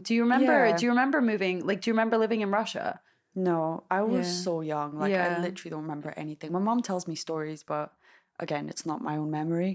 Do you remember moving? Like, do you remember living in Russia? No, I was so young. Like, I Yeah. literally don't remember anything. My mom tells me stories, but again, it's not my own memory.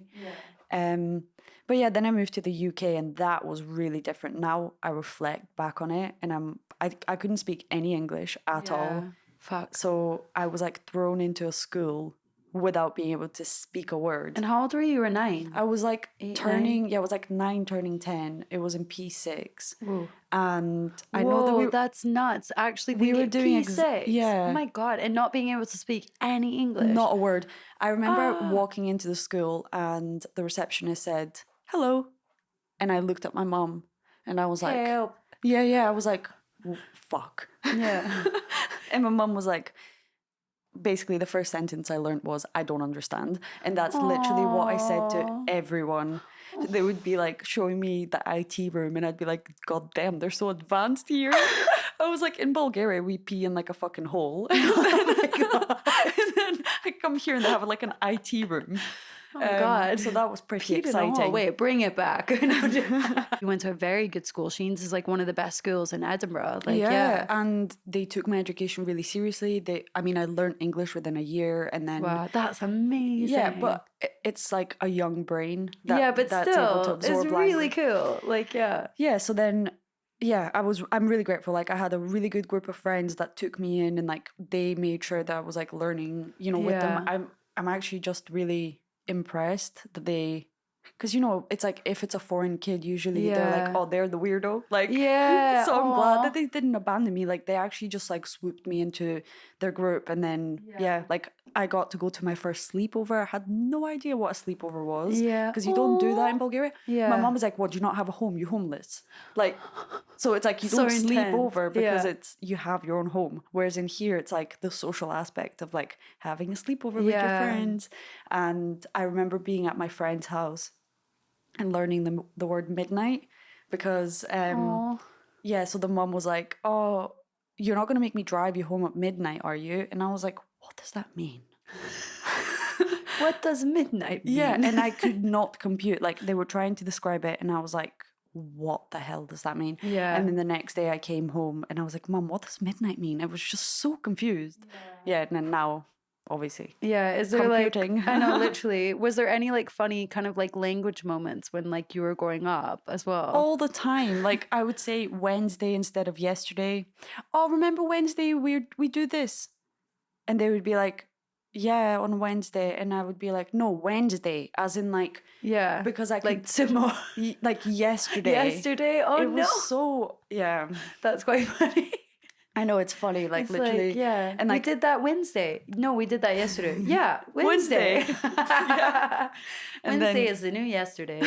But yeah, then I moved to the UK, and that was really different. Now I reflect back on it, and I couldn't speak any English at all. Fuck. So I was like thrown into a school without being able to speak a word. And how old were you? You were 9? I was like 8, I was like 9 turning 10. It was in P6. Whoa. And I know that that's nuts. Actually, we were doing P6. yeah. Oh my God. And not being able to speak any English. Not a word. I remember walking into the school and the receptionist said, "Hello." And I looked at my mom and I was like, Help. Yeah. I was like, fuck. Yeah. And my mom was like, basically the first sentence I learned was, "I don't understand." And that's literally what I said to everyone. They would be like showing me the IT room and I'd be like, "God damn, they're so advanced here." I was like, in Bulgaria, we pee in like a fucking hole. And then I come here and they have like an IT room. Oh God. So that was pretty exciting. Wait, bring it back. You went to a very good school. Sheen's is like one of the best schools in Edinburgh. Like, yeah. And they took my education really seriously. I learned English within a year, and then Wow, that's amazing. yeah, but it's like a young brain. But that's still, able to absorb it's really language. cool. Like, yeah. Yeah. So then, yeah, I'm really grateful. Like, I had a really good group of friends that took me in, and like they made sure that I was like learning, with them. I'm actually just really impressed that because it's like if it's a foreign kid, usually they're like, oh, they're the weirdo, like, yeah. So I'm glad that they didn't abandon me. Like, they actually just like swooped me into their group, and then like I got to go to my first sleepover. I had no idea what a sleepover was, because you don't do that in Bulgaria. My mom was like, "What, do you not have a home? You homeless?" Like, so it's like you don't sleep over because you have your own home. Whereas in here, it's like the social aspect of like having a sleepover with your friends. And I remember being at my friend's house and learning the word midnight because, so the mom was like, "Oh, you're not going to make me drive you home at midnight, are you?" And I was like, "What does that mean?" What does midnight mean? Yeah, and I could not compute. Like, they were trying to describe it, and I was like, what the hell does that mean? Yeah. And then the next day I came home and I was like, "Mom, what does midnight mean?" I was just so confused. Yeah, and then now, obviously. Yeah, is there computing. like, I know, literally, was there any like funny kind of like language moments when like you were growing up as well? All the time. Like, I would say Wednesday instead of yesterday. "Oh, remember Wednesday we do this?" And they would be like, "Yeah, on Wednesday." And I would be like, "No, Wednesday," as in like, because I could, like tomorrow, like yesterday. Yesterday? Oh, it was so, that's quite funny. I know, it's funny, like, it's literally. Like, and we did that Wednesday. No, we did that yesterday. Yeah, Wednesday. And Wednesday is the new yesterday.